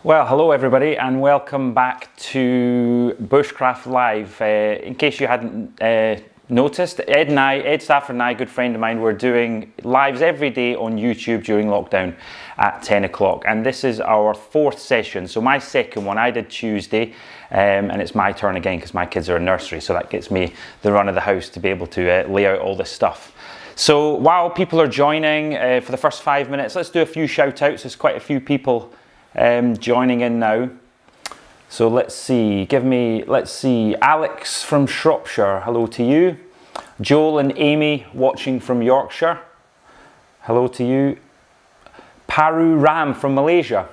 Well, hello everybody and welcome back to Bushcraft Live. In case you hadn't noticed, Ed Stafford and I, a good friend of mine, were doing lives every day on YouTube during lockdown at 10 o'clock. And this is our fourth session. So my second one, I did Tuesday, and it's my turn again because my kids are in nursery. So that gets me the run of the house to be able to lay out all this stuff. So while people are joining for the first 5 minutes, let's do a few shout outs. There's quite a few people joining in now. So let's see, Alex from Shropshire, hello to you. Joel and Amy watching from Yorkshire, hello to you. Paru Ram from Malaysia,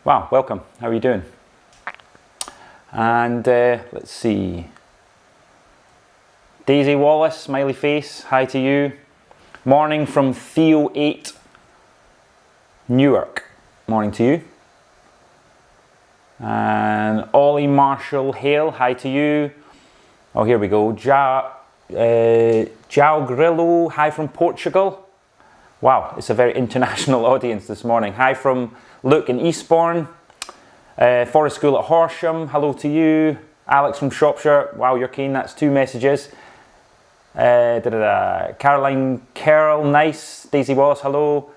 wow, welcome, how are you doing? And let's see, Daisy Wallace, smiley face, hi to you. Morning from Theo 8, Newark, morning to you. And Ollie Marshall Hale, hi to you. Oh, here we go. Jao Grillo, hi from Portugal. Wow, it's a very international audience this morning. Hi from Luke in Eastbourne. Forest School at Horsham, hello to you. Alex from Shropshire, wow, you're keen, that's 2 messages. Caroline Carroll, nice. Daisy Wallace, hello.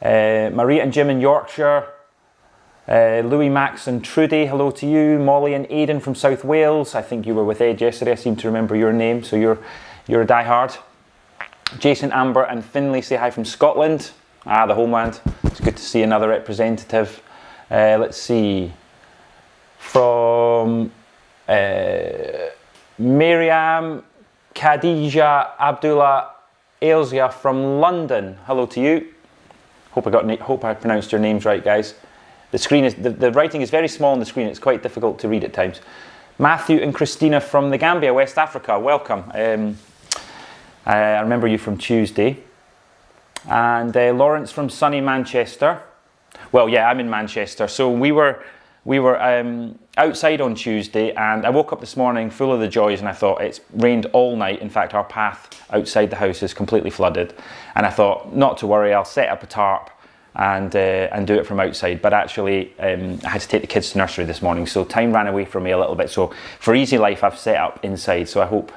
Maria and Jim in Yorkshire. Louis, Max and Trudy, hello to you. Molly and Aidan from South Wales. I think you were with Ed yesterday. I seem to remember your name, so you're a diehard. Jason, Amber and Finlay say hi from Scotland. Ah, the homeland. It's good to see another representative. Let's see. From Miriam Khadija Abdullah Ailsia from London. Hello to you. Hope I pronounced your names right, guys. The screen is the writing is very small on the screen. It's quite difficult to read at times. Matthew and Christina from the Gambia, West Africa. Welcome. I remember you from Tuesday. And Lawrence from sunny Manchester. Well, yeah, I'm in Manchester. So we were outside on Tuesday, and I woke up this morning full of the joys, and I thought it's rained all night. In fact, our path outside the house is completely flooded, and I thought not to worry. I'll set up a tarp and do it from outside. But actually, I had to take the kids to nursery this morning, so time ran away from me a little bit. So for easy life, I've set up inside. So I hope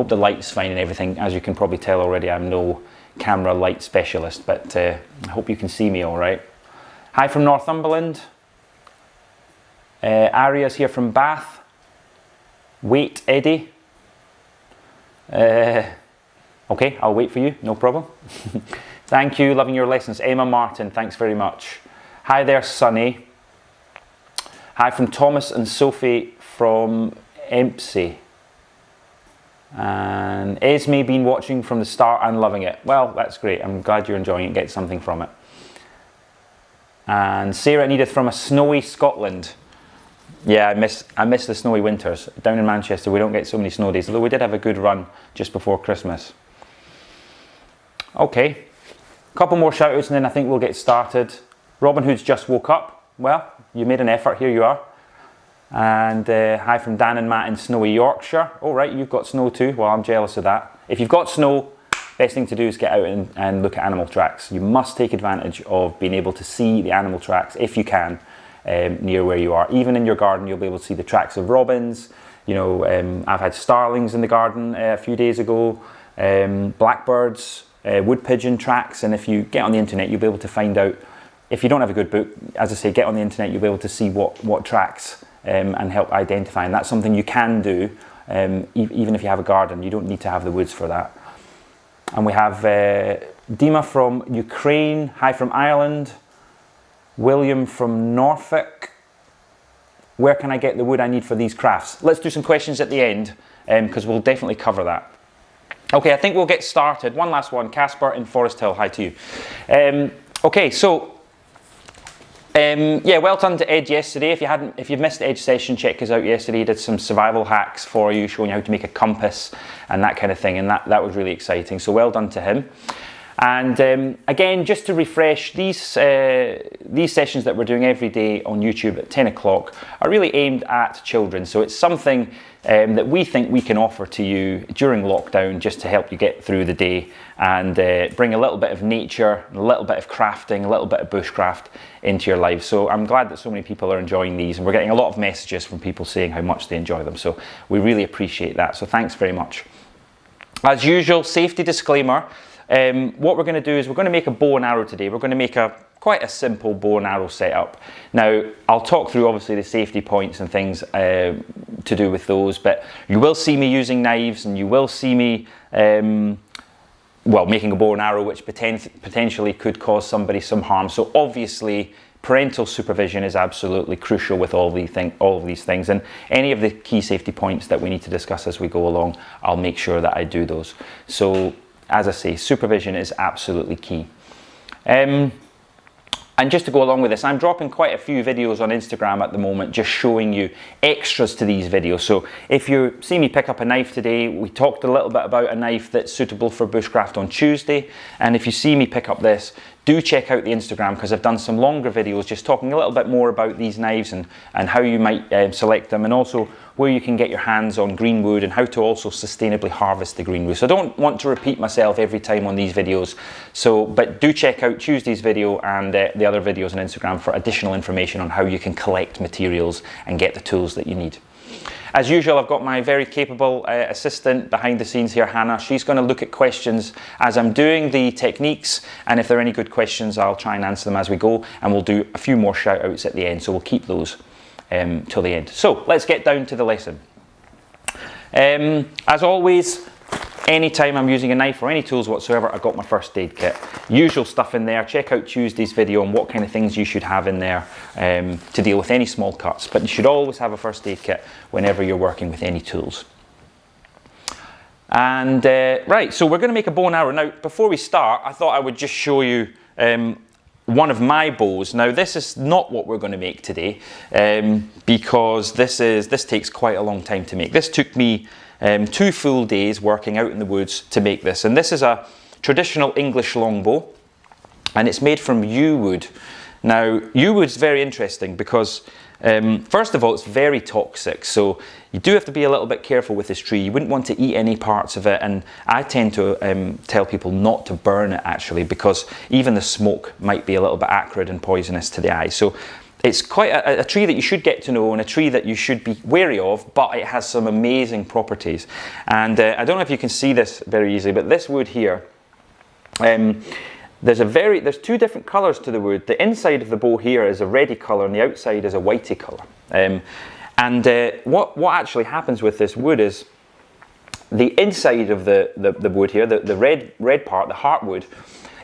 the light's fine and everything. As you can probably tell already, I'm no camera light specialist, but I hope you can see me all right. Hi from Northumberland. Aria's here from Bath. Wait, Eddie. Okay, I'll wait for you, no problem. Thank you, loving your lessons. Emma Martin, thanks very much. Hi there, Sunny. Hi from Thomas and Sophie from Empsey. And Esme been watching from the start and loving it. Well, that's great. I'm glad you're enjoying it, get something from it. And Sarah and Edith from a snowy Scotland. Yeah, I miss the snowy winters. Down in Manchester, we don't get so many snow days, although we did have a good run just before Christmas. Okay, a couple more shout outs and then I think we'll get started. Robin Hood's just woke up. Well, you made an effort, here you are. And hi from Dan and Matt in snowy Yorkshire. Oh right, you've got snow too. Well, I'm jealous of that. If you've got snow, best thing to do is get out and look at animal tracks. You must take advantage of being able to see the animal tracks if you can. Near where you are. Even in your garden, you'll be able to see the tracks of robins. You know, I've had starlings in the garden a few days ago, blackbirds, wood pigeon tracks, and if you get on the internet, you'll be able to find out. If you don't have a good book, as I say, get on the internet, you'll be able to see what tracks and help identify. And that's something you can do, even if you have a garden. You don't need to have the woods for that. And we have Dima from Ukraine, hi from Ireland. William from Norfolk. Where can I get the wood I need for these crafts? Let's do some questions at the end because we'll definitely cover that. Okay, I think we'll get started. One last one. Casper in Forest Hill, hi to you. Okay, so yeah, well done to Ed yesterday. If you've missed Ed's session, check us out yesterday. He did some survival hacks for you, showing you how to make a compass and that kind of thing, and that was really exciting. So well done to him. And again, just to refresh, these sessions that we're doing every day on YouTube at 10 o'clock are really aimed at children. So it's something that we think we can offer to you during lockdown just to help you get through the day and bring a little bit of nature, a little bit of crafting, a little bit of bushcraft into your life. So I'm glad that so many people are enjoying these, and we're getting a lot of messages from people saying how much they enjoy them. So we really appreciate that. So thanks very much. As usual, safety disclaimer. What we're going to do is we're going to make a bow and arrow today. We're going to make quite a simple bow and arrow setup. Now, I'll talk through obviously the safety points and things to do with those, but you will see me using knives, and you will see me well, making a bow and arrow which potentially could cause somebody some harm. So obviously parental supervision is absolutely crucial with all of these things, and any of the key safety points that we need to discuss as we go along, I'll make sure that I do those. So as I say, supervision is absolutely key. And just to go along with this, I'm dropping quite a few videos on Instagram at the moment, just showing you extras to these videos. So if you see me pick up a knife today, we talked a little bit about a knife that's suitable for bushcraft on Tuesday. And if you see me pick up this, do check out the Instagram, because I've done some longer videos just talking a little bit more about these knives and how you might select them, and also where you can get your hands on green wood and how to also sustainably harvest the green wood. So I don't want to repeat myself every time on these videos, but do check out Tuesday's video and the other videos on Instagram for additional information on how you can collect materials and get the tools that you need. As usual, I've got my very capable assistant behind the scenes here, Hannah. She's going to look at questions as I'm doing the techniques, and if there are any good questions, I'll try and answer them as we go, and we'll do a few more shout outs at the end, so we'll keep those till the end. So let's get down to the lesson. As always, anytime I'm using a knife or any tools whatsoever, I've got my first aid kit. Usual stuff in there. Check out Tuesday's video on what kind of things you should have in there to deal with any small cuts. But you should always have a first aid kit whenever you're working with any tools. And right, so we're going to make a bow and arrow. Now, before we start, I thought I would just show you one of my bows. Now, this is not what we're going to make today because this takes quite a long time to make. This took me 2 full days working out in the woods to make this, and this is a traditional English longbow, and it's made from yew wood. Now, yew wood's very interesting because first of all, it's very toxic, so you do have to be a little bit careful with this tree. You wouldn't want to eat any parts of it, and I tend to tell people not to burn it actually, because even the smoke might be a little bit acrid and poisonous to the eye. So it's quite a tree that you should get to know, and a tree that you should be wary of, but it has some amazing properties. And I don't know if you can see this very easily, but this wood here, there's 2 different colours to the wood. The inside of the bow here is a reddy colour, and the outside is a whitey colour. What actually happens with this wood is the inside of the wood here, the red part, the heartwood,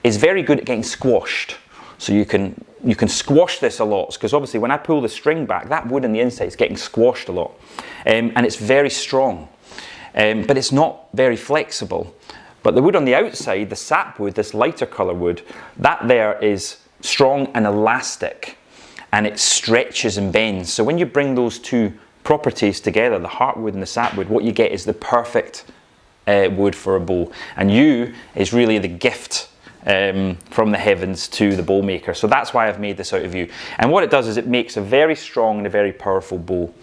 is very good at getting squashed. So you can squash this a lot, because obviously when I pull the string back, that wood on the inside is getting squashed a lot, and it's very strong, but it's not very flexible. But the wood on the outside, the sapwood, this lighter colour wood, that there is strong and elastic, and it stretches and bends. So when you bring those 2 properties together, the heartwood and the sapwood, what you get is the perfect wood for a bow. And yew is really the gift from the heavens to the bow maker. So that's why I've made this out of yew. And what it does is it makes a very strong and a very powerful bow.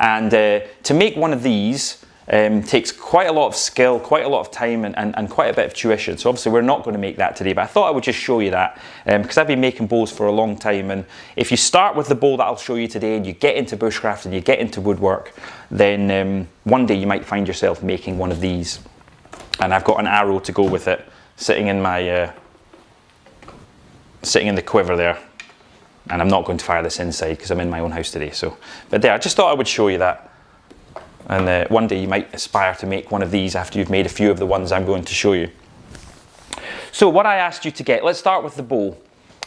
And to make one of these takes quite a lot of skill, quite a lot of time, and quite a bit of tuition. So obviously we're not going to make that today, but I thought I would just show you that because I've been making bows for a long time. And if you start with the bow that I'll show you today and you get into bushcraft and you get into woodwork, then one day you might find yourself making one of these. And I've got an arrow to go with it sitting in my sitting in the quiver there, and I'm not going to fire this inside because I'm in my own house today. So, but there, I just thought I would show you that, and one day you might aspire to make one of these after you've made a few of the ones I'm going to show you. So what I asked you to get, let's start with the bow.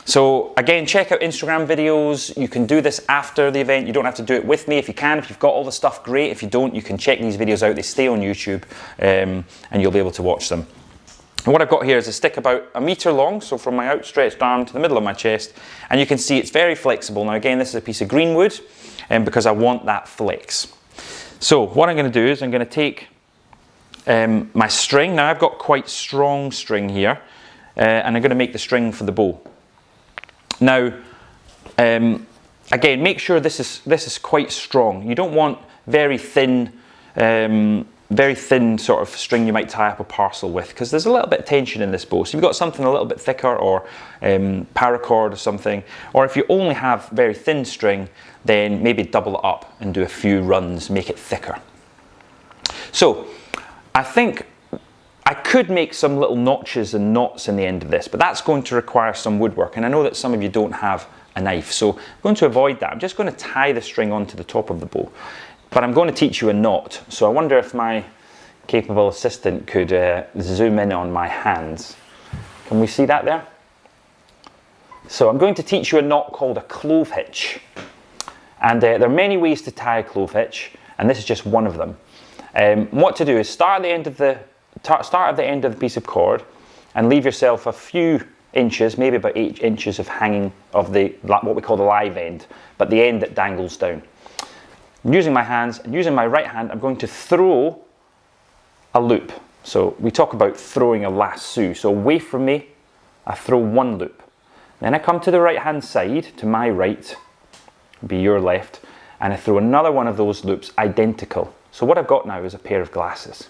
So again, check out Instagram videos. You can do this after the event. You don't have to do it with me. If you can, if you've got all the stuff, great. If you don't, you can check these videos out. They stay on YouTube, and you'll be able to watch them. And what I've got here is a stick about 1 meter long, so from my outstretched arm to the middle of my chest, and you can see it's very flexible. Now again, this is a piece of green wood, because I want that flex. So what I'm going to do is I'm going to take my string. Now I've got quite strong string here, and I'm going to make the string for the bow. Now, again, make sure this is quite strong. You don't want very thin sort of string you might tie up a parcel with, because there's a little bit of tension in this bow. So if you've got something a little bit thicker, or paracord or something, or if you only have very thin string, then maybe double it up and do a few runs, make it thicker. So I think I could make some little notches and knots in the end of this, but that's going to require some woodwork, and I know that some of you don't have a knife, so I'm going to avoid that. I'm just going to tie the string onto the top of the bow, but I'm going to teach you a knot. So I wonder if my capable assistant could zoom in on my hands. Can we see that there? So I'm going to teach you a knot called a clove hitch, and there are many ways to tie a clove hitch, and this is just one of them. What to do is start at the end of the piece of cord and leave yourself a few inches, maybe about 8 inches of hanging of what we call the live end, but the end that dangles down. Using my hands and using my right hand, I'm going to throw a loop. So we talk about throwing a lasso. So away from me, I throw one loop. Then I come to the right hand side, to my right, be your left, and I throw another one of those loops identical. So what I've got now is a pair of glasses.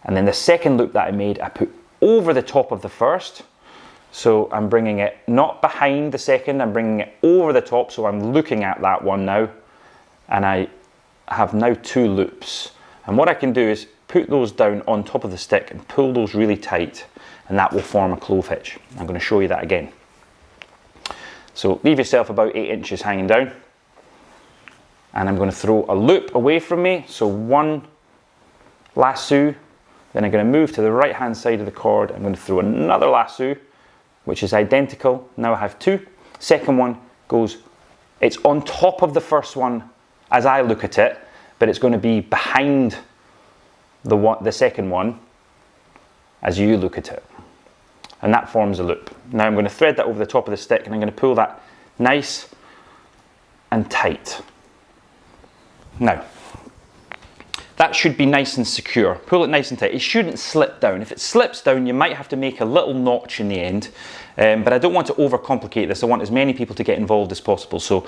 And then the second loop that I made, I put over the top of the first. So I'm bringing it not behind the second, I'm bringing it over the top, so I'm looking at that one now. And I have now 2 loops. And what I can do is put those down on top of the stick and pull those really tight, and that will form a clove hitch. I'm going to show you that again. So leave yourself about 8 inches hanging down. And I'm going to throw a loop away from me, so one lasso. Then I'm going to move to the right hand side of the cord. I'm going to throw another lasso, which is identical. Now I have 2. Second one goes, it's on top of the first one as I look at it, but it's going to be behind the second one as you look at it. And that forms a loop. Now I'm going to thread that over the top of the stick, and I'm going to pull that nice and tight. Now, that should be nice and secure. Pull it nice and tight. It shouldn't slip down. If it slips down, you might have to make a little notch in the end. But I don't want to overcomplicate this. I want as many people to get involved as possible. So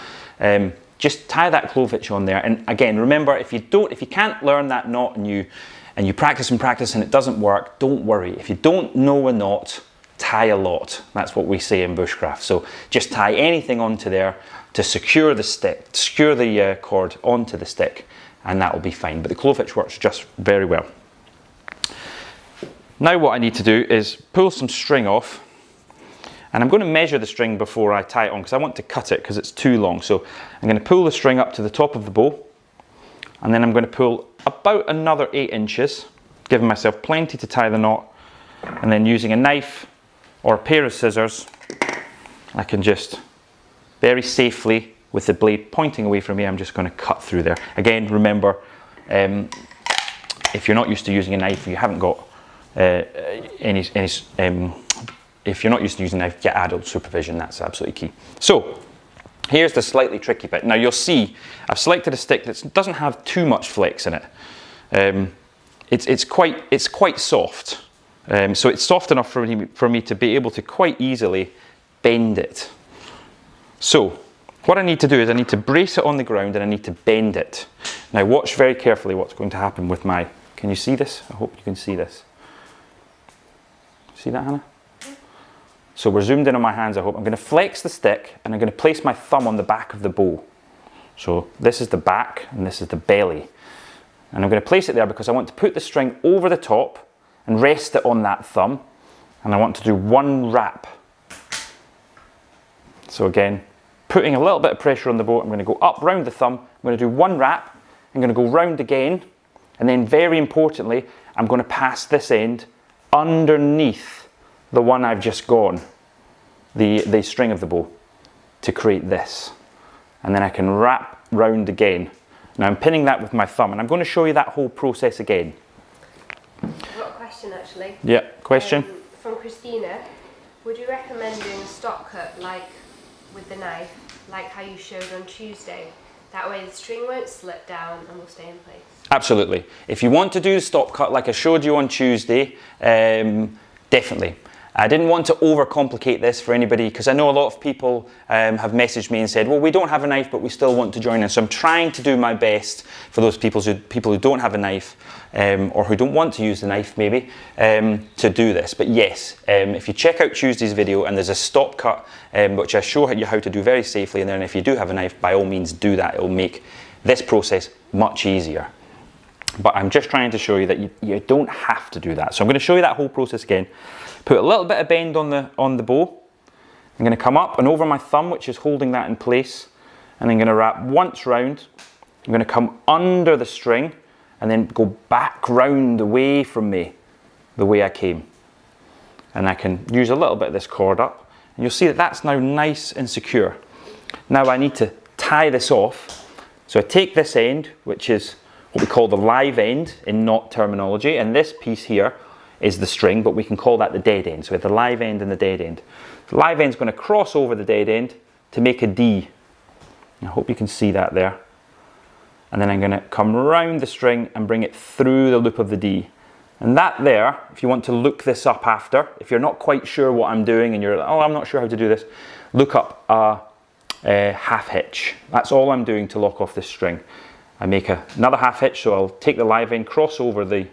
just tie that clove hitch on there. And again, remember, if you can't learn that knot and you practice and practice and it doesn't work, don't worry. If you don't know a knot, tie a lot. That's what we say in bushcraft. So just tie anything onto there to secure the stick, secure the cord onto the stick, and that will be fine. But the clove hitch works just very well. Now what I need to do is pull some string off, and I'm going to measure the string before I tie it on, because I want to cut it because it's too long. So I'm going to pull the string up to the top of the bow, and then I'm going to pull about another 8 inches, giving myself plenty to tie the knot, and then using a knife or a pair of scissors, I can just very safely, with the blade pointing away from me, I'm just going to cut through there. Again, remember, if you're not used to using a knife, you haven't got if you're not used to using a knife, get adult supervision. That's absolutely key. So here's the slightly tricky bit. Now you'll see I've selected a stick that doesn't have too much flex in it. It's quite soft, so it's soft enough for me to be able to quite easily bend it. So what I need to do is I need to brace it on the ground, and I need to bend it. Now watch very carefully what's going to happen with my, can you see this? I hope you can see this. See that, Hannah? So we're zoomed in on my hands, I hope. I'm going to flex the stick, and I'm going to place my thumb on the back of the bow. So this is the back and this is the belly. And I'm going to place it there because I want to put the string over the top and rest it on that thumb. And I want to do one wrap. So again, putting a little bit of pressure on the bow, I'm going to go up round the thumb, I'm going to do one wrap, I'm going to go round again, and then very importantly, I'm going to pass this end underneath the one I've just gone, the string of the bow, to create this. And then I can wrap round again. Now I'm pinning that with my thumb, and I'm going to show you that whole process again. I've got a question actually. Yeah, question? From Christina. Would you recommend doing a stop cut like with the knife, like how you showed on Tuesday? That way the string won't slip down and will stay in place. Absolutely. If you want to do the stop cut like I showed you on Tuesday, definitely. I didn't want to overcomplicate this for anybody, because I know a lot of people have messaged me and said, well, we don't have a knife, but we still want to join in. So I'm trying to do my best for those people who don't have a knife, or who don't want to use the knife maybe, to do this. But yes, if you check out Tuesday's video, and there's a stop cut, which I show you how to do very safely, and then if you do have a knife, by all means do that. It will make this process much easier. But I'm just trying to show you that you don't have to do that. So I'm going to show you that whole process again. Put a little bit of bend on the bow. I'm going to come up and over my thumb, which is holding that in place, and I'm going to wrap once round. I'm going to come under the string and then go back round away from me the way I came. And I can use a little bit of this cord up, and you'll see that that's now nice and secure. Now I need to tie this off. So I take this end, which is what we call the live end in knot terminology, and this piece here is the string, but we can call that the dead end. So we have the live end and the dead end. The live end is going to cross over the dead end to make a D. I hope you can see that there. And then I'm going to come round the string and bring it through the loop of the D. And that there, if you want to look this up after, if you're not quite sure what I'm doing and you're like, oh, I'm not sure how to do this, look up a half hitch. That's all I'm doing to lock off this string. I make another half hitch, so I'll take the live end, cross over the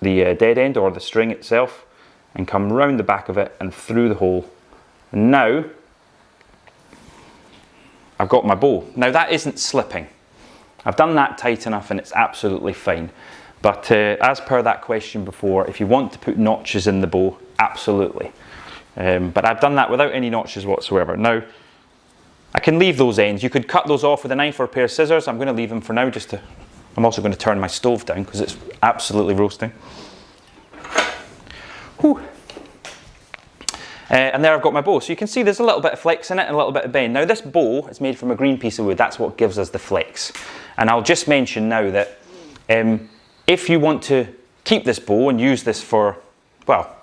dead end or the string itself, and come round the back of it and through the hole. And now I've got my bow. Now that isn't slipping. I've done that tight enough and it's absolutely fine. But as per that question before, if you want to put notches in the bow, absolutely. But I've done that without any notches whatsoever. Now I can leave those ends. You could cut those off with a knife or a pair of scissors. I'm going to leave them for now just to... I'm also going to turn my stove down because it's absolutely roasting. Whew. And there I've got my bow. So you can see there's a little bit of flex in it and a little bit of bend. Now this bow is made from a green piece of wood. That's what gives us the flex. And I'll just mention now that if you want to keep this bow and use this for, well,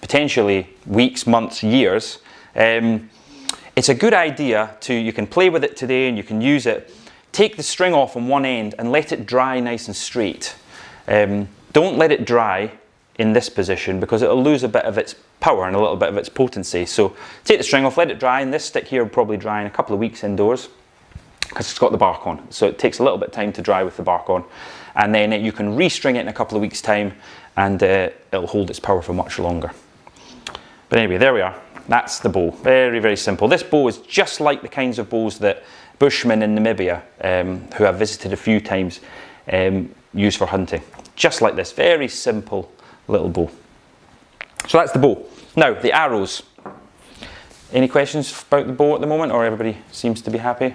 potentially weeks, months, years, it's a good idea to, you can play with it today and you can use it. Take the string off on one end and let it dry nice and straight. Don't let it dry in this position because it'll lose a bit of its power and a little bit of its potency. So take the string off, let it dry, and this stick here will probably dry in a couple of weeks indoors because it's got the bark on. So it takes a little bit of time to dry with the bark on. And then you can restring it in a couple of weeks' time and it'll hold its power for much longer. But anyway, there we are. That's the bow. Very, very simple. This bow is just like the kinds of bows that Bushmen in Namibia, who I've visited a few times, use for hunting. Just like this, very simple little bow. So that's the bow. Now, the arrows. Any questions about the bow at the moment, or everybody seems to be happy?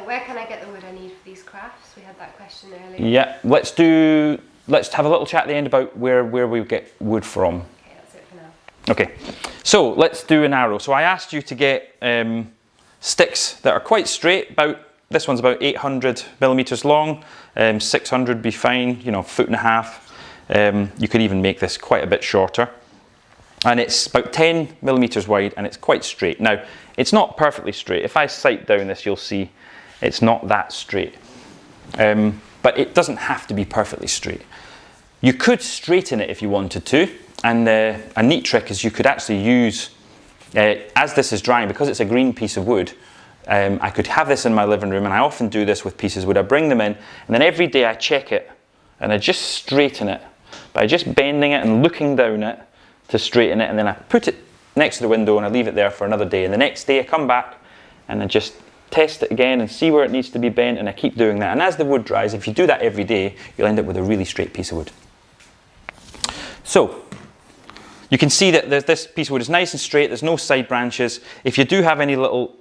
Where can I get the wood I need for these crafts? We had that question earlier. Yeah, let's have a little chat at the end about where we get wood from. Okay, that's it for now. Okay, so let's do an arrow. So I asked you to get sticks that are quite straight. This one's about 800 millimeters long, 600 be fine, you know, 1.5 feet. You could even make this quite a bit shorter. And it's about 10 millimeters wide and it's quite straight. Now, it's not perfectly straight. If I sight down this, you'll see it's not that straight. But it doesn't have to be perfectly straight. You could straighten it if you wanted to. And a neat trick is you could actually use, as this is drying, because it's a green piece of wood, I could have this in my living room, and I often do this with pieces of wood. I bring them in, and then every day I check it, and I just straighten it by just bending it and looking down it to straighten it, and then I put it next to the window and I leave it there for another day. And the next day I come back and I just test it again and see where it needs to be bent, and I keep doing that. And as the wood dries, if you do that every day, you'll end up with a really straight piece of wood. So, you can see that this piece of wood is nice and straight, there's no side branches. If you do have any little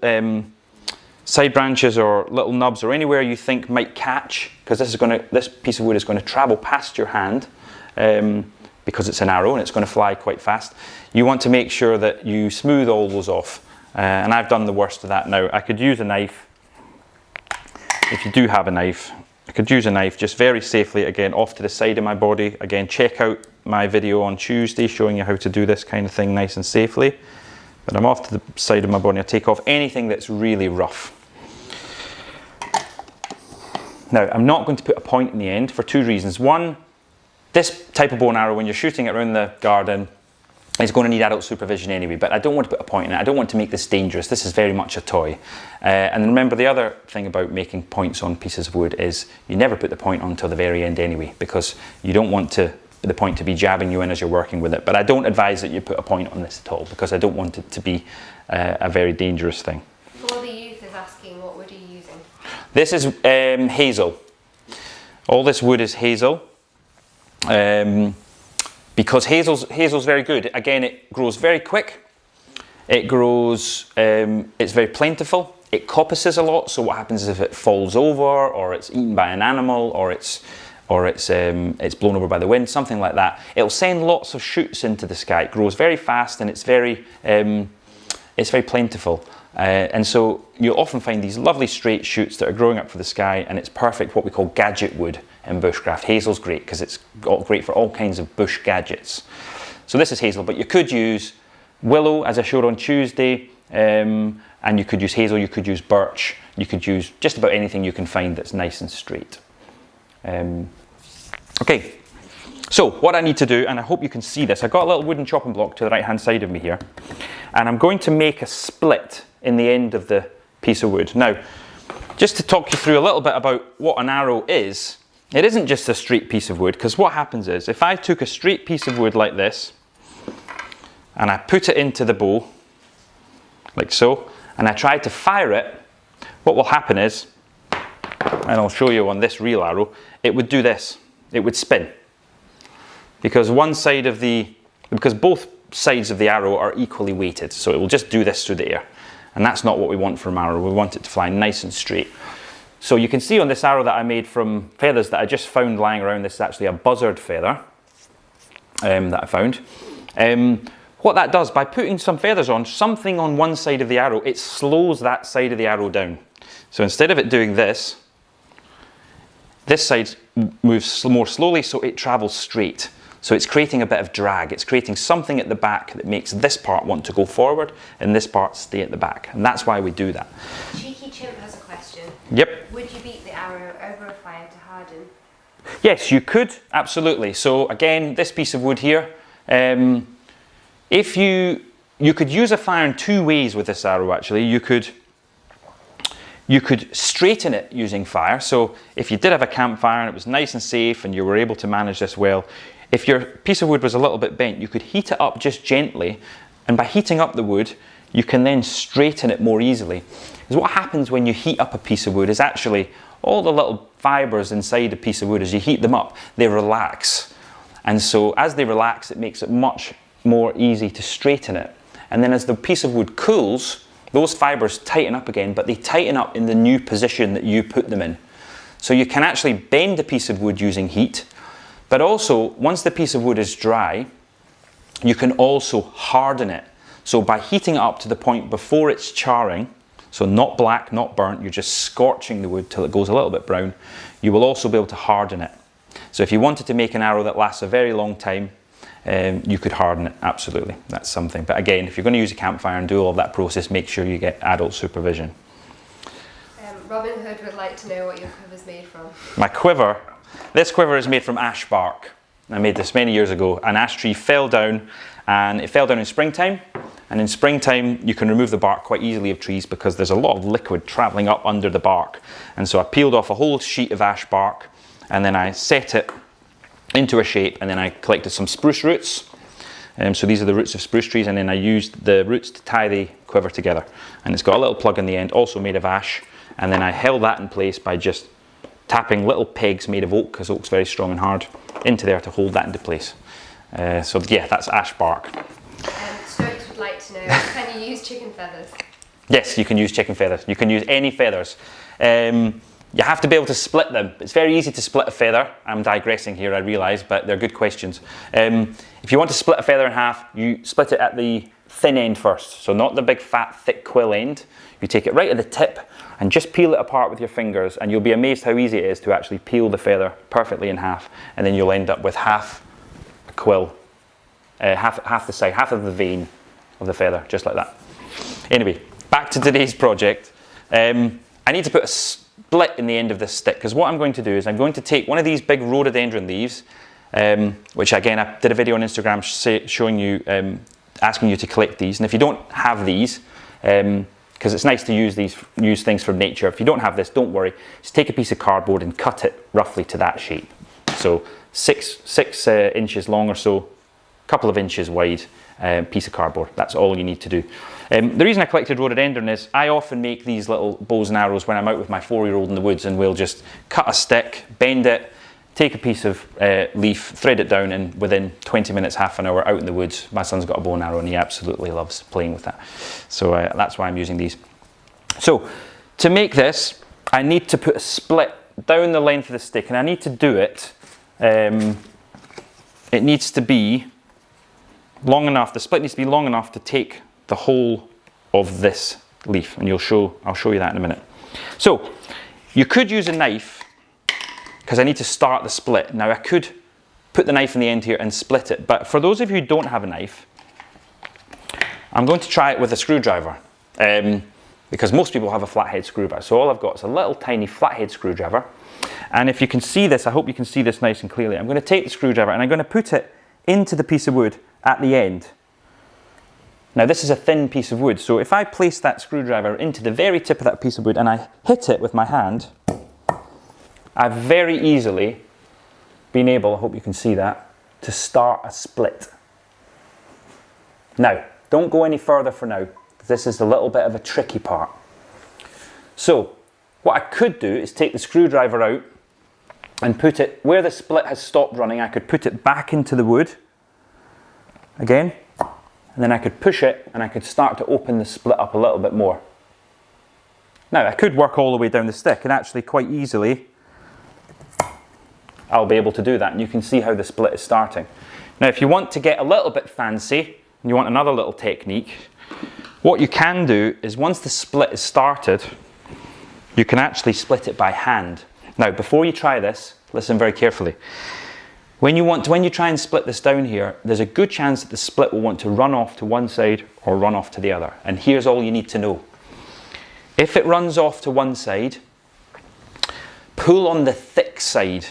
side branches or little nubs or anywhere you think might catch, because this piece of wood is going to travel past your hand because it's an arrow and it's going to fly quite fast, you want to make sure that you smooth all those off. And I've done the worst of that now. I could use a knife, if you do have a knife. I could use a knife just very safely, again, off to the side of my body. Again, check out my video on Tuesday showing you how to do this kind of thing nice and safely. But I'm off to the side of my body. I take off anything that's really rough. Now, I'm not going to put a point in the end for two reasons. One, this type of bow and arrow, when you're shooting it around the garden, is going to need adult supervision anyway, but I don't want to put a point in it. I don't want to make this dangerous. This is very much a toy. And remember, the other thing about making points on pieces of wood is you never put the point on until the very end anyway, because you don't want the point to be jabbing you in as you're working with it. But I don't advise that you put a point on this at all, because I don't want it to be a very dangerous thing. For the youth is asking, what wood are you using? This is hazel. All this wood is hazel. Because hazel's very good. Again, it grows very quick. It grows, it's very plentiful. It coppices a lot, so what happens is if it falls over, or it's eaten by an animal, or it's blown over by the wind, something like that, it'll send lots of shoots into the sky. It grows very fast, and it's very plentiful. And so you'll often find these lovely straight shoots that are growing up for the sky, and it's perfect, what we call gadget wood in bushcraft. Hazel's great because it's great for all kinds of bush gadgets. So this is hazel, but you could use willow, as I showed on Tuesday, and you could use hazel, you could use birch, you could use just about anything you can find that's nice and straight. Okay, so what I need to do, and I hope you can see this, I've got a little wooden chopping block to the right hand side of me here, and I'm going to make a split in the end of the piece of wood. Now, just to talk you through a little bit about what an arrow is, it isn't just a straight piece of wood, because what happens is, if I took a straight piece of wood like this, and I put it into the bow, like so, and I tried to fire it, what will happen is, and I'll show you on this real arrow, it would do this, it would spin. Because both sides of the arrow are equally weighted, so it will just do this through the air. And that's not what we want from an arrow. We want it to fly nice and straight. So you can see on this arrow that I made from feathers that I just found lying around, this is actually a buzzard feather that I found. What that does, by putting some feathers on, something on one side of the arrow, it slows that side of the arrow down. So instead of it doing this side moves more slowly, so it travels straight. So it's creating a bit of drag. It's creating something at the back that makes this part want to go forward and this part stay at the back. And that's why we do that. Cheeky Chimp has a question. Yep. Would you beat the arrow over a fire to harden? Yes, you could, absolutely. So again, this piece of wood here, if you could use a fire in two ways with this arrow actually. You could straighten it using fire. So if you did have a campfire and it was nice and safe and you were able to manage this well, if your piece of wood was a little bit bent, you could heat it up just gently, and by heating up the wood, you can then straighten it more easily. Because what happens when you heat up a piece of wood is actually all the little fibres inside a piece of wood, as you heat them up, they relax. And so as they relax, it makes it much more easy to straighten it. And then as the piece of wood cools, those fibres tighten up again, but they tighten up in the new position that you put them in. So you can actually bend a piece of wood using heat, but also once the piece of wood is dry, you can also harden it. So by heating it up to the point before it's charring, so not black, not burnt, you're just scorching the wood till it goes a little bit brown, you will also be able to harden it. So if you wanted to make an arrow that lasts a very long time, you could harden it, absolutely, that's something. But again, if you're going to use a campfire and do all of that process, make sure you get adult supervision. Robin Hood would like to know what your quiver's made from. My quiver, this quiver is made from ash bark. I made this many years ago. An ash tree fell down, and it fell down in springtime. And in springtime, you can remove the bark quite easily of trees because there's a lot of liquid traveling up under the bark. And so I peeled off a whole sheet of ash bark, and then I set it into a shape, and then I collected some spruce roots. So these are the roots of spruce trees, and then I used the roots to tie the quiver together. And it's got a little plug in the end, also made of ash. And then I held that in place by just tapping little pegs made of oak, because oak's very strong and hard, into there to hold that into place. So yeah, that's ash bark. Stokes would like to know, can you use chicken feathers? Yes, you can use chicken feathers. You can use any feathers. You have to be able to split them. It's very easy to split a feather. I'm digressing here, I realise, but they're good questions. If you want to split a feather in half, you split it at the thin end first. So not the big fat thick quill end. You take it right at the tip and just peel it apart with your fingers, and you'll be amazed how easy it is to actually peel the feather perfectly in half, and then you'll end up with half a quill, half the side, half of the vein of the feather, just like that. Anyway, back to today's project. I need to put a split in the end of this stick, because what I'm going to do is I'm going to take one of these big rhododendron leaves, which again, I did a video on Instagram showing you, asking you to collect these. And if you don't have these, because it's nice to use things from nature. If you don't have this, don't worry. Just take a piece of cardboard and cut it roughly to that shape. So six inches long or so, a couple of inches wide, piece of cardboard. That's all you need to do. The reason I collected rhododendron is I often make these little bows and arrows when I'm out with my 4-year-old in the woods, and we'll just cut a stick, bend it, take a piece of leaf, thread it down, and within 20 minutes, half an hour out in the woods, my son's got a bow and arrow and he absolutely loves playing with that. So that's why I'm using these. So to make this, I need to put a split down the length of the stick, and I need to do it, it needs to be long enough, the split needs to be long enough to take the whole of this leaf, and I'll show you that in a minute. So you could use a knife, because I need to start the split. Now I could put the knife in the end here and split it, but for those of you who don't have a knife, I'm going to try it with a screwdriver, because most people have a flathead screwdriver. So all I've got is a little tiny flathead screwdriver, and if you can see this, I hope you can see this nice and clearly. I'm going to take the screwdriver and I'm going to put it into the piece of wood at the end. Now this is a thin piece of wood, so if I place that screwdriver into the very tip of that piece of wood and I hit it with my hand, I've very easily been able, I hope you can see that, to start a split. Now, don't go any further for now. This is a little bit of a tricky part. So, what I could do is take the screwdriver out and put it where the split has stopped running. I could put it back into the wood again, and then I could push it and I could start to open the split up a little bit more. Now, I could work all the way down the stick, and actually quite easily I'll be able to do that, and you can see how the split is starting. Now, if you want to get a little bit fancy and you want another little technique, what you can do is once the split is started, you can actually split it by hand. Now, before you try this, listen very carefully. When you try and split this down here, there's a good chance that the split will want to run off to one side or run off to the other. And here's all you need to know. If it runs off to one side, pull on the thick side,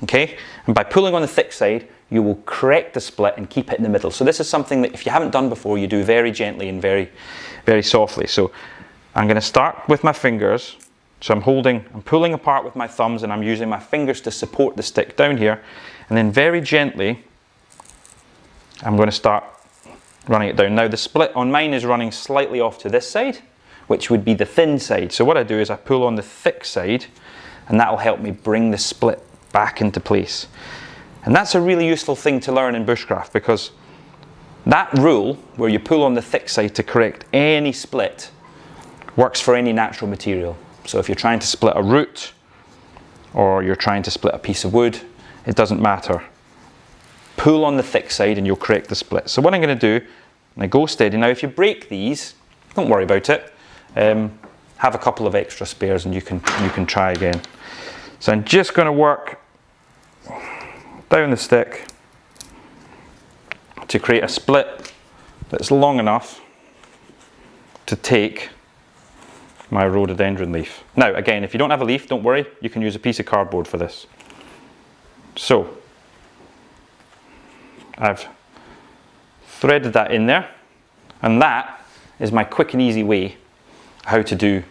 okay? And by pulling on the thick side, you will correct the split and keep it in the middle. So this is something that if you haven't done before, you do very gently and very, very softly. So I'm going to start with my fingers. So I'm pulling apart with my thumbs, and I'm using my fingers to support the stick down here. And then very gently, I'm going to start running it down. Now the split on mine is running slightly off to this side, which would be the thin side. So what I do is I pull on the thick side, and that will help me bring the split back into place. And that's a really useful thing to learn in bushcraft, because that rule, where you pull on the thick side to correct any split, works for any natural material. So if you're trying to split a root, or you're trying to split a piece of wood, it doesn't matter. Pull on the thick side and you'll correct the split. So what I'm going to do, I go steady. Now if you break these, don't worry about it. Have a couple of extra spares and you can try again. So I'm just going to work down the stick to create a split that's long enough to take my rhododendron leaf. Now again, if you don't have a leaf, don't worry, you can use a piece of cardboard for this. So I've threaded that in there, and that is my quick and easy way how to do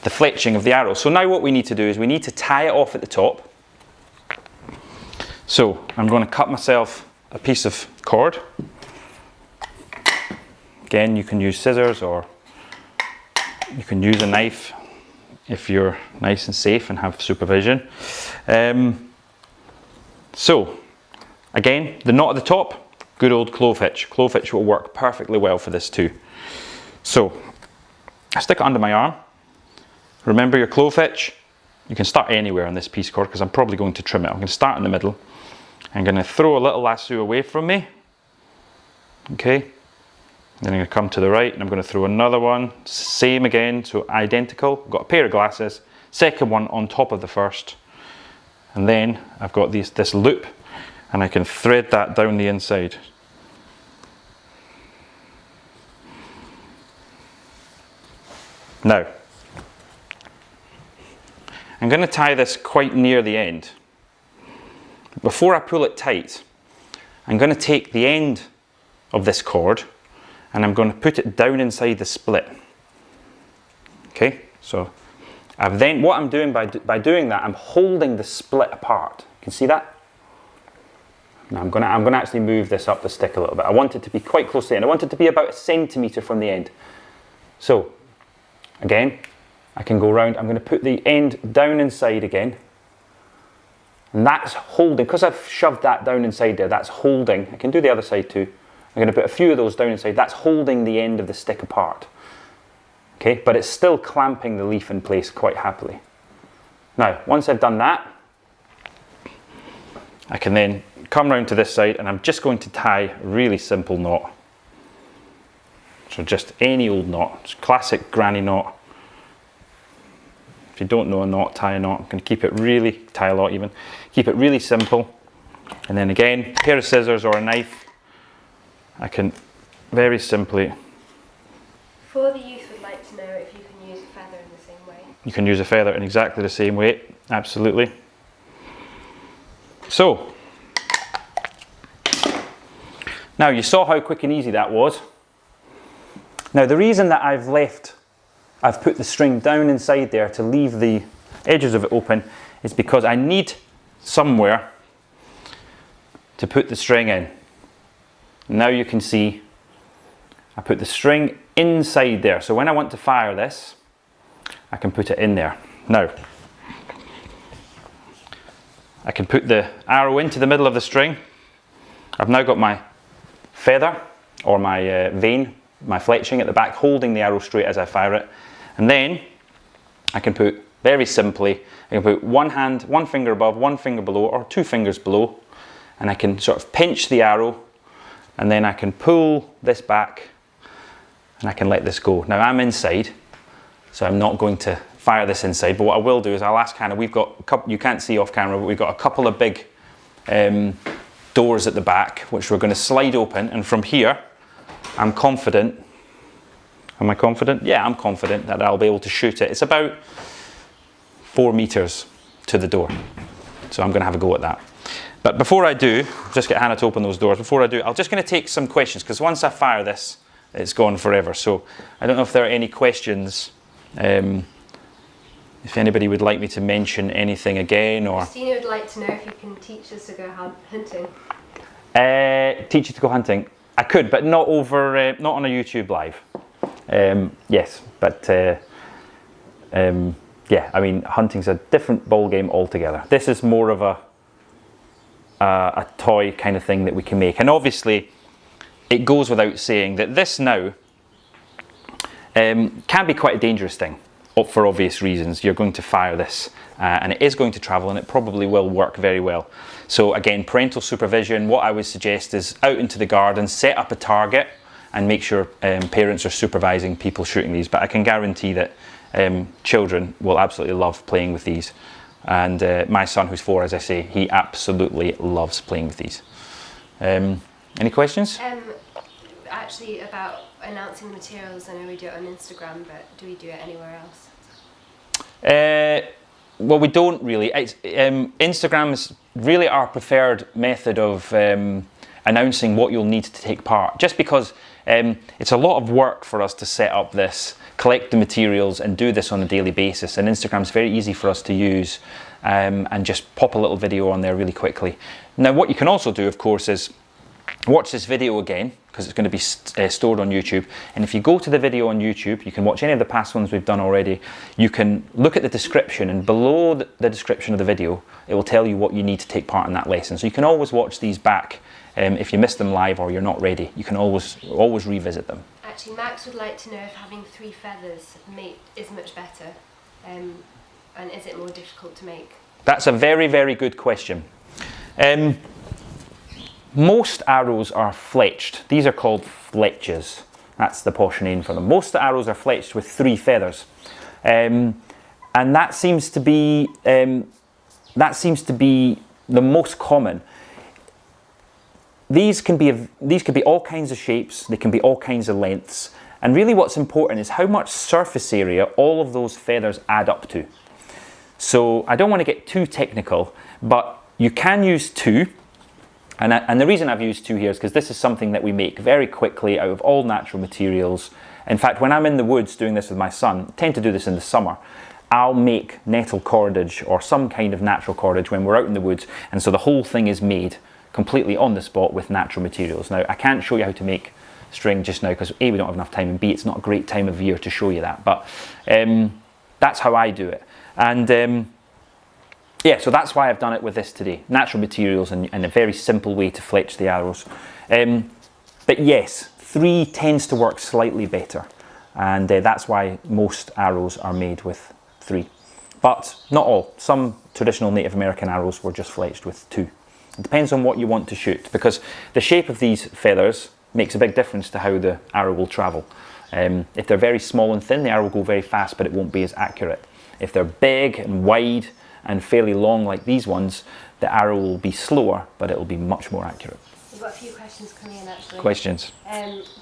the fletching of the arrow. So now what we need to do is we need to tie it off at the top. So I'm going to cut myself a piece of cord. Again, you can use scissors or you can use a knife if you're nice and safe and have supervision. So again, the knot at the top, good old clove hitch. Clove hitch will work perfectly well for this too. So I stick it under my arm. Remember your clove hitch. You can start anywhere on this piece cord because I'm probably going to trim it. I'm going to start in the middle. I'm going to throw a little lasso away from me. Okay. Then I'm going to come to the right and I'm going to throw another one. Same again, so identical. I've got a pair of glasses. Second one on top of the first. And then I've got this loop and I can thread that down the inside. Now, I'm going to tie this quite near the end. Before I pull it tight, I'm going to take the end of this cord and I'm going to put it down inside the split. Okay, so what I'm doing by doing that, I'm holding the split apart. You can see that? Now I'm going to actually move this up the stick a little bit. I want it to be quite close to the end. I want it to be about 1 centimetre from the end. So, again, I can go around. I'm going to put the end down inside again. And that's holding, because I've shoved that down inside there, that's holding. I can do the other side too. I'm going to put a few of those down inside. That's holding the end of the stick apart. Okay, but it's still clamping the leaf in place quite happily. Now, once I've done that, I can then come round to this side and I'm just going to tie a really simple knot. So just any old knot, it's classic granny knot. If you don't know a knot, tie a knot. I'm going to keep it really, tie a lot even, keep it really simple. And then again, a pair of scissors or a knife, I can very simply... For the youth would like to know if you can use a feather in the same way. You can use a feather in exactly the same way, absolutely. So, now you saw how quick and easy that was. Now the reason that I've put the string down inside there to leave the edges of it open is because I need somewhere to put the string in. Now you can see I put the string inside there. So when I want to fire this, I can put it in there. Now, I can put the arrow into the middle of the string. I've now got my feather or my vane, my fletching at the back, holding the arrow straight as I fire it. And then I can put, very simply, I can put one finger above, one finger below, or 2 fingers below, and I can sort of pinch the arrow, and then I can pull this back, and I can let this go. Now I'm inside, so I'm not going to fire this inside, but what I will do is I'll ask Hannah, we've got a couple, you can't see off camera, but we've got a couple of big doors at the back, which we're going to slide open, and from here, I'm confident. Am I confident? Yeah, I'm confident that I'll be able to shoot it. It's about 4 meters to the door. So I'm going to have a go at that. But before I do, just get Hannah to open those doors. Before I do, I'm just going to take some questions, because once I fire this, it's gone forever. So I don't know if there are any questions. If anybody would like me to mention anything again, or... Christina would like to know if you can teach us to go hunting. Teach you to go hunting? I could, but not over, not on a YouTube live. Yes, but yeah, I mean, hunting's a different ball game altogether. This is more of a toy kind of thing that we can make, and obviously it goes without saying that this now can be quite a dangerous thing for obvious reasons. You're going to fire this and it is going to travel, and it probably will work very well. So again, parental supervision, what I would suggest is out into the garden, set up a target and make sure parents are supervising people shooting these. But I can guarantee that children will absolutely love playing with these. And my son, who's 4, as I say, he absolutely loves playing with these. Any questions? Actually, about announcing the materials, I know we do it on Instagram, but do we do it anywhere else? Well, we don't really. Instagram is really our preferred method of announcing what you'll need to take part, just because it's a lot of work for us to set up this, collect the materials and do this on a daily basis, and Instagram's very easy for us to use and just pop a little video on there really quickly. Now what you can also do, of course, is watch this video again, because it's going to be stored on YouTube, and if you go to the video on YouTube, you can watch any of the past ones we've done already. You can look at the description, and below the description of the video it will tell you what you need to take part in that lesson. So you can always watch these back if you missed them live or you're not ready. You can always revisit them. Actually, Max would like to know if having 3 feathers is much better, and is it more difficult to make? That's a very, very good question. Most arrows are fletched. These are called fletches. That's the posh name for them. Most arrows are fletched with 3 feathers, and that seems to be the most common. These can be all kinds of shapes. They can be all kinds of lengths. And really, what's important is how much surface area all of those feathers add up to. So I don't want to get too technical, but You can use 2. And the reason I've used 2 here is because this is something that we make very quickly out of all natural materials. In fact, when I'm in the woods doing this with my son, I tend to do this in the summer, I'll make nettle cordage or some kind of natural cordage when we're out in the woods. And so the whole thing is made completely on the spot with natural materials. Now, I can't show you how to make string just now because A, we don't have enough time, and B, it's not a great time of year to show you that. But that's how I do it. And yeah, so that's why I've done it with this today. Natural materials and a very simple way to fletch the arrows. But yes, 3 tends to work slightly better. And that's why most arrows are made with 3. But not all. Some traditional Native American arrows were just fletched with 2. It depends on what you want to shoot, because the shape of these feathers makes a big difference to how the arrow will travel. If they're very small and thin, the arrow will go very fast, but it won't be as accurate. If they're big and wide and fairly long like these ones, the arrow will be slower, but it will be much more accurate. We've got a few questions coming in actually. Questions?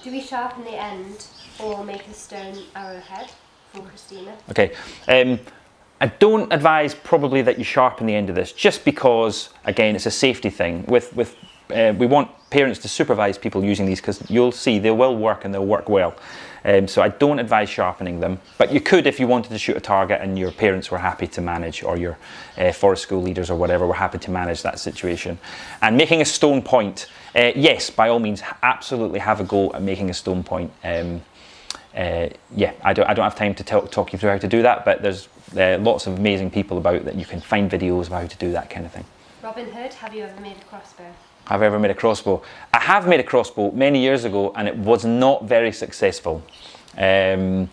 Do we sharpen the end or make a stone arrowhead? From Christina. Okay. I don't advise probably that you sharpen the end of this, just because, again, it's a safety thing. We want parents to supervise people using these, because you'll see they will work and they'll work well. So I don't advise sharpening them, but you could if you wanted to shoot a target and your parents were happy to manage, or your forest school leaders or whatever were happy to manage that situation. And making a stone point, yes, by all means, absolutely have a go at making a stone point. Yeah, I don't have time to talk you through how to do that, but there's lots of amazing people about that you can find videos of how to do that kind of thing. Robin Hood, have you ever made a crossbow? Have I ever made a crossbow? I have made a crossbow many years ago, and it was not very successful. I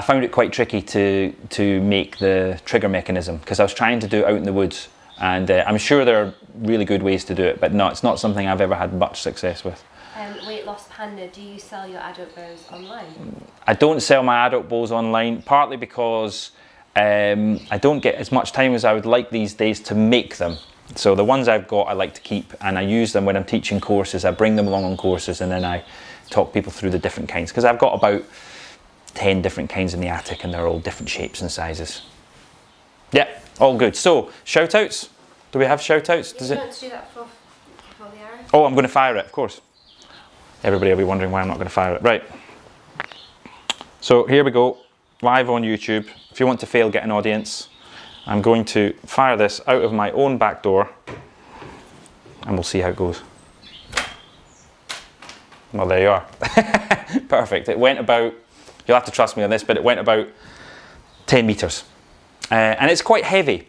found it quite tricky to make the trigger mechanism, because I was trying to do it out in the woods, and I'm sure there are really good ways to do it, but no, it's not something I've ever had much success with. Weight Loss Panda, do you sell your adult bows online? I don't sell my adult bows online, partly because I don't get as much time as I would like these days to make them. So the ones I've got I like to keep, and I use them when I'm teaching courses. I bring them along on courses, and then I talk people through the different kinds, because I've got about 10 different kinds in the attic, and they're all different shapes and sizes. Yeah, all good. So, shout outs? Do we have shout outs? Do you want to do that for the arrow? Oh, I'm going to fire it, of course. Everybody will be wondering why I'm not going to fire it. Right. So here we go, live on YouTube. If you want to fail, get an audience. I'm going to fire this out of my own back door, and we'll see how it goes. Well, there you are. Perfect. It went about, you'll have to trust me on this, but it went about 10 meters. And it's quite heavy,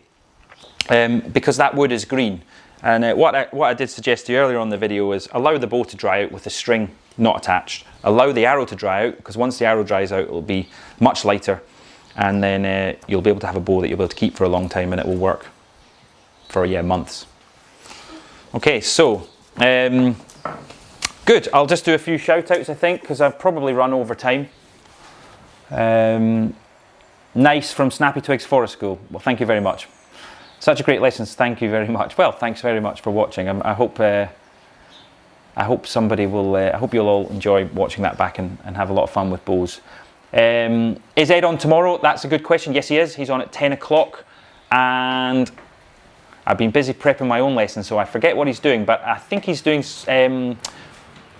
because that wood is green. And what I did suggest to you earlier on the video is allow the bow to dry out with the string not attached. Allow the arrow to dry out, because once the arrow dries out, it'll be much lighter. And then you'll be able to have a bow that you'll be able to keep for a long time, and it will work for, yeah, months. Okay, so, good. I'll just do a few shout outs, I think, because I've probably run over time. Nice from Snappy Twigs Forest School. Well, thank you very much. Such a great lessons. Thank you very much. Well, thanks very much for watching. I hope somebody will. I hope you'll all enjoy watching that back and have a lot of fun with bows. Is Ed on tomorrow? That's a good question. Yes, he is. He's on at 10 o'clock, and I've been busy prepping my own lesson, so I forget what he's doing. But I think he's doing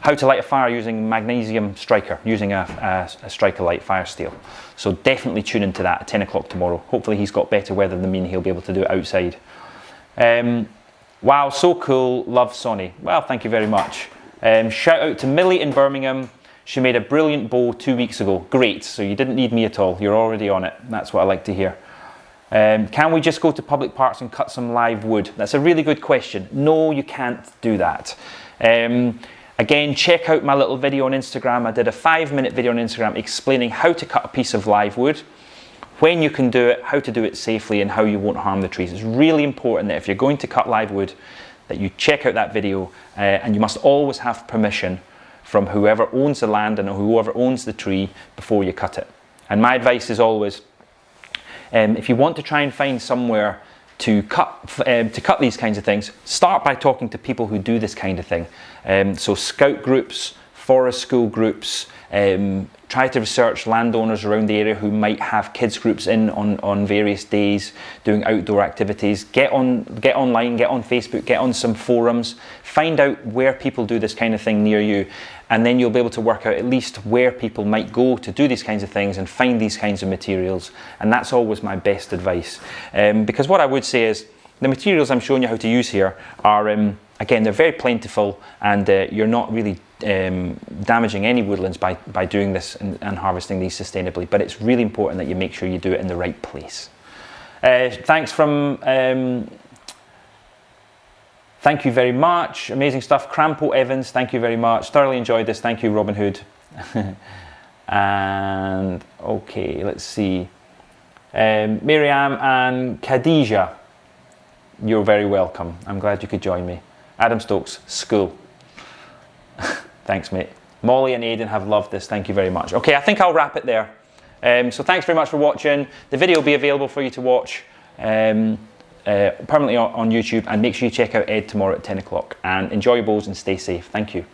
how to light a fire using magnesium striker, using a striker light fire steel. So definitely tune into that at 10 o'clock tomorrow. Hopefully he's got better weather than me and he'll be able to do it outside. Wow, so cool. Love Sonny. Well, thank you very much. Shout out to Millie in Birmingham. She made a brilliant bow 2 weeks ago. Great, so you didn't need me at all. You're already on it. That's what I like to hear. Can we just go to public parks and cut some live wood? That's a really good question. No, you can't do that. Again, check out my little video on Instagram. I did a 5-minute video on Instagram explaining how to cut a piece of live wood, when you can do it, how to do it safely, and how you won't harm the trees. It's really important that if you're going to cut live wood, that you check out that video, and you must always have permission from whoever owns the land and whoever owns the tree before you cut it. And my advice is always, if you want to try and find somewhere to cut these kinds of things, start by talking to people who do this kind of thing. So scout groups, forest school groups. Try to research landowners around the area who might have kids groups in on various days doing outdoor activities. Get online, get on Facebook, get on some forums, find out where people do this kind of thing near you, and then you'll be able to work out at least where people might go to do these kinds of things and find these kinds of materials. And that's always my best advice. Because what I would say is, the materials I'm showing you how to use here are, again, they're very plentiful, and you're not really damaging any woodlands by doing this and harvesting these sustainably. But it's really important that you make sure you do it in the right place. Thanks from, thank you very much. Amazing stuff. Crampo Evans, thank you very much. Thoroughly enjoyed this. Thank you, Robin Hood. And okay, let's see. Miriam and Khadija, you're very welcome. I'm glad you could join me. Adam Stokes, school. Thanks, mate. Molly and Aidan have loved this. Thank you very much. Okay, I think I'll wrap it there. So thanks very much for watching. The video will be available for you to watch permanently on YouTube, and make sure you check out Ed tomorrow at 10 o'clock. And enjoy your bowls and stay safe. Thank you.